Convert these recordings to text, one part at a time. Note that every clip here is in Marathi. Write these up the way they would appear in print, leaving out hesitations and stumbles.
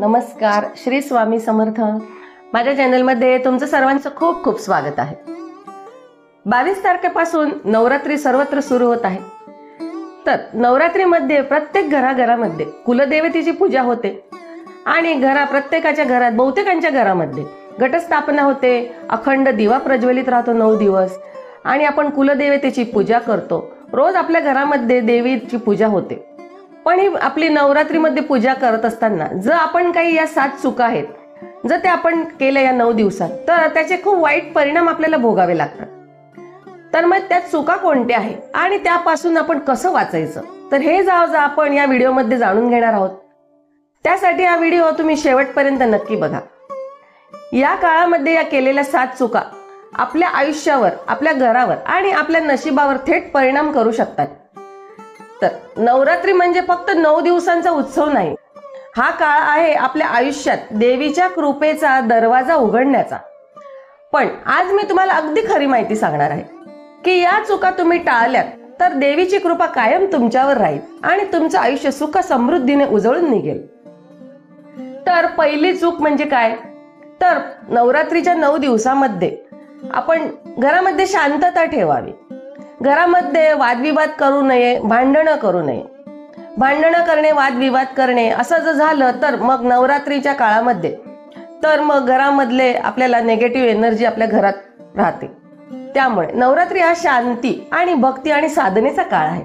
नमस्कार, श्री स्वामी समर्थ। माझ्या चॅनलमध्ये तुमचं सर्वांचं खूप खूप स्वागत आहे। 22 तारखेपासून नवरात्री सर्वत्र सुरू होत आहे। तर नवरात्रीमध्ये प्रत्येक घराघरामध्ये कुलदेवतेची पूजा होते आणि प्रत्येकाच्या घरात, बहुतेकांच्या घरामध्ये घटस्थापना होते, अखंड दिवा प्रज्वलित राहतो 9 दिवस आणि आपण कुलदेवतेची पूजा करतो। रोज आपल्या घरामध्ये देवीची पूजा होते। पण ही आपली नवरात्रीमध्ये पूजा करत असताना जर आपण काही या 7 चुका आहेत, जर ते आपण केल्या या 9 दिवसात, तर त्याचे खूप वाईट परिणाम आपल्याला भोगावे लागतात। तर मग त्या चुका कोणत्या आहेत आणि त्यापासून आपण कसं वाचायचं, तर हे आपण या व्हिडिओमध्ये जाणून घेणार आहोत। त्यासाठी हा व्हिडिओ तुम्ही शेवटपर्यंत नक्की बघा। या काळामध्ये या केलेल्या 7 चुका आपल्या आयुष्यावर, आपल्या घरावर आणि आपल्या नशिबावर थेट परिणाम करू शकतात। तर नवरात्री म्हणजे फक्त 9 दिवसांचा उत्सव नाही, हा काळ आहे आपल्या आयुष्यात देवीच्या कृपेचा दरवाजा उघडण्याचा। पण आज मी तुम्हाला अगदी खरी माहिती सांगणार आहे की या चुका तुम्ही टाळल्यात तर देवीची कृपा कायम तुमच्यावर राहील आणि तुमचं आयुष्य सुख समृद्धीने उजळून निघेल। तर पहिली चूक म्हणजे काय, तर नवरात्रीच्या 9 दिवसामध्ये आपण घरामध्ये शांतता ठेवावी। घरामध्ये वादविवाद करू नये, भांडणं करू नये। भांडणं करणे, वादविवाद करणे असं जर झालं तर मग नवरात्रीच्या काळामध्ये मग घरामधले आपल्याला नेगेटिव्ह एनर्जी आपल्या घरात राहते। त्यामुळे नवरात्री हा शांती आणि भक्ती आणि साधनेचा काळ आहे।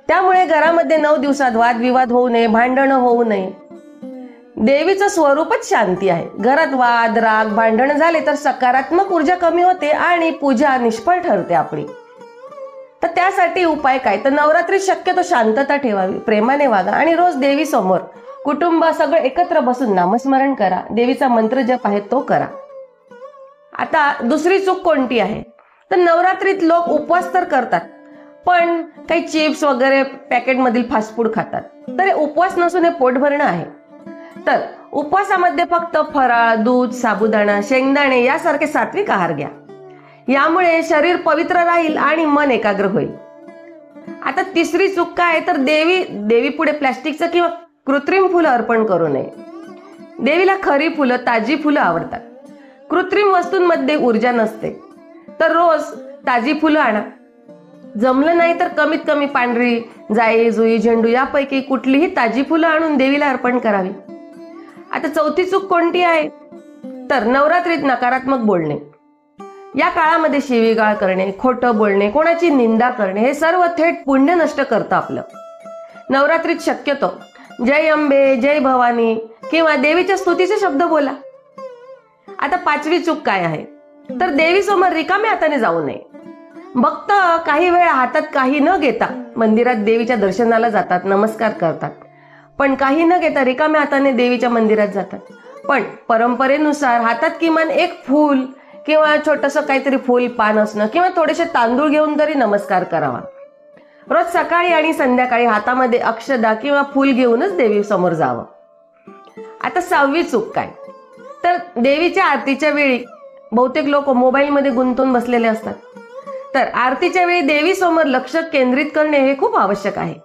त्यामुळे घरामध्ये 9 दिवसात वादविवाद होऊ नये, भांडणं होऊ नये। देवीचं स्वरूपच शांती आहे। घरात वाद, राग, भांडण झाले तर सकारात्मक ऊर्जा कमी होते आणि पूजा निष्फळ ठरते आपली। तर त्यासाठी उपाय काय, तर नवरात्री शक्यतो शांतता ठेवावी, प्रेमाने वागा आणि रोज देवी समोर कुटुंब सगळं एकत्र बसून नामस्मरण करा, देवीचा मंत्र जप आहे तो करा। आता दुसरी चूक कोणती आहे, तर नवरात्रीत लोक उपवास तर करतात पण काही चिप्स वगैरे पॅकेटमधील फास्ट फूड खातात। तर हे उपवास नसून हे पोट भरणं आहे। तर उपवासामध्ये फक्त फराळ, दूध, साबुदाणा, शेंगदाणे यासारखे सात्विक आहार घ्या। यामुळे शरीर पवित्र राहील आणि मन एकाग्र होईल। आता तिसरी चूक काय, तर देवी पुढे प्लास्टिकचं किंवा कृत्रिम फुलं अर्पण करू नये। देवीला खरी फुलं, ताजी फुलं आवडतात। कृत्रिम वस्तूंमध्ये ऊर्जा नसते। तर रोज ताजी फुलं आणा। जमलं नाही तर कमीत कमी पांढरी, जाई, जुई, झेंडू यापैकी कुठलीही ताजी फुलं आणून देवीला अर्पण करावी। आता चौथी चूक कोणती आहे, तर नवरात्रीत नकारात्मक बोलणे। या काळामध्ये शिवीगाळ करणे, खोटं बोलणे, कोणाची निंदा करणे हे सर्व थेट पुण्य नष्ट करतं आपलं। नवरात्रीत शक्यतो जय अंबे, जय भवानी किंवा देवीच्या स्तुतीचे शब्द बोला। आता 5वी चूक काय आहे, तर देवी समोर रिकाम्या हाताने जाऊ नये। भक्त काही वेळ हातात काही न घेता मंदिरात देवीच्या दर्शनाला जातात, नमस्कार करतात, पण काही न घेता रिकाम्या हाताने देवीच्या मंदिरात जातात। पण परंपरेनुसार हातात किमान एक फूल किंवा छोटंसं काहीतरी फूल, पान असणं किंवा थोडेसे तांदूळ घेऊन तरी नमस्कार करावा। रोज सकाळी आणि संध्याकाळी हातामध्ये अक्षदा किंवा फूल घेऊनच देवी समोर जावं। आता 6वी चूक काय, तर देवीच्या आरतीच्या वेळी बहुतेक लोक मोबाईलमध्ये गुंतून बसलेले असतात। तर आरतीच्या वेळी देवी समोर लक्ष केंद्रित करणे हे खूप आवश्यक आहे।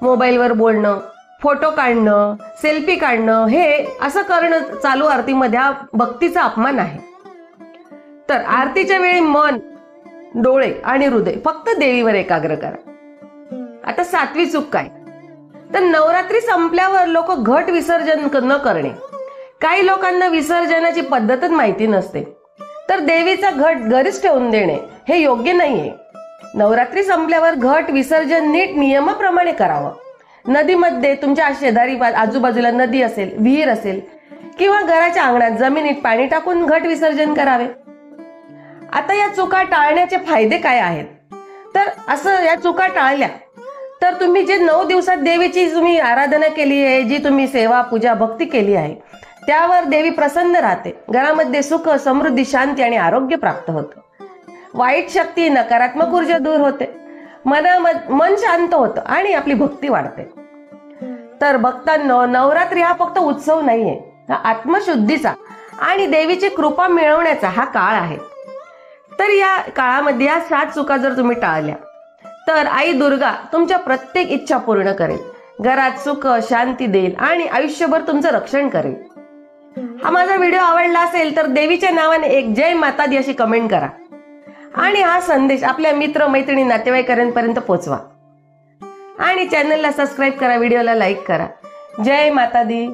मोबाईलवर बोलणं, फोटो काढणं, सेल्फी काढणं हे असं करणं चालू आरतीमध्ये हा भक्तीचा अपमान आहे। तर आरतीच्या वेळी मन, डोळे आणि हृदय फक्त देवीवर एकाग्र करा। आता 7वी चूक काय, तर नवरात्री संपल्यावर लोक घट विसर्जन न करणे। काही लोकांना विसर्जनाची पद्धतच माहिती नसते, तर देवीचा घट घरीच ठेवून देणे हे योग्य नाहीये। नवरात्री संपल्यावर घट विसर्जन नीट नियमाप्रमाणे करावं। नदीमध्ये, तुमच्या शेजारी आजूबाजूला नदी असेल, विहीर असेल किंवा घराच्या अंगणात जमिनीत पाणी टाकून घट विसर्जन करावे। आता या चुका टाळण्याचे फायदे काय आहेत, तर असं या चुका टाळल्या तर तुम्ही जे 9 दिवसात देवीची तुम्ही आराधना केली आहे, जी तुम्ही सेवा, पूजा, भक्ती केली आहे, त्यावर देवी प्रसन्न राहते। घरामध्ये सुख, समृद्धी, शांती आणि आरोग्य प्राप्त होतं। वाईट शक्ती, नकारात्मक ऊर्जा दूर होते, मन शांत होतं आणि आपली भक्ती वाढते। तर भक्तांनो, नवरात्री हा फक्त उत्सव नाहीये, हा आत्मशुद्धीचा आणि देवीची कृपा मिळवण्याचा हा काळ आहे। तर या काळामध्ये या 7 चुका जर तुम्ही टाळल्या तर आई दुर्गा तुमच्या प्रत्येक इच्छा पूर्ण करेल। घरात सुख शांती देईल आणि आयुष्यभर तुमचं रक्षण करेल. हा माझा व्हिडिओ आवडला असेल तर देवीच्या नावाने एक जय माता दी अशी कमेंट करा आणि हा संदेश आपल्या मित्र मैत्रिणी नातेवाईकांपर्यंत पोहोचवा आणि चॅनलला सबस्क्राईब करा, व्हिडिओला लाईक करा. जय माता दी.